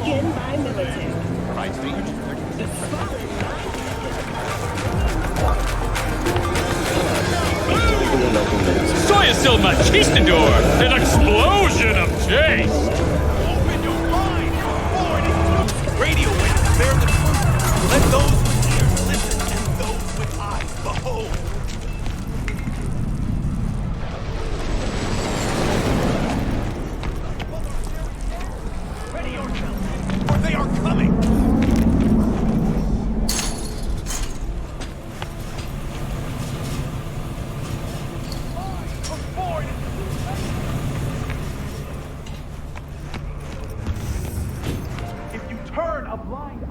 Skin by Militech. Right, Steve. The solid Soy still Machistador! An explosion of taste! Open your mind! Radio waves bear the truth. Let those with ears listen and those with eyes behold. Ready yourselves, for they are coming! If you turn a blind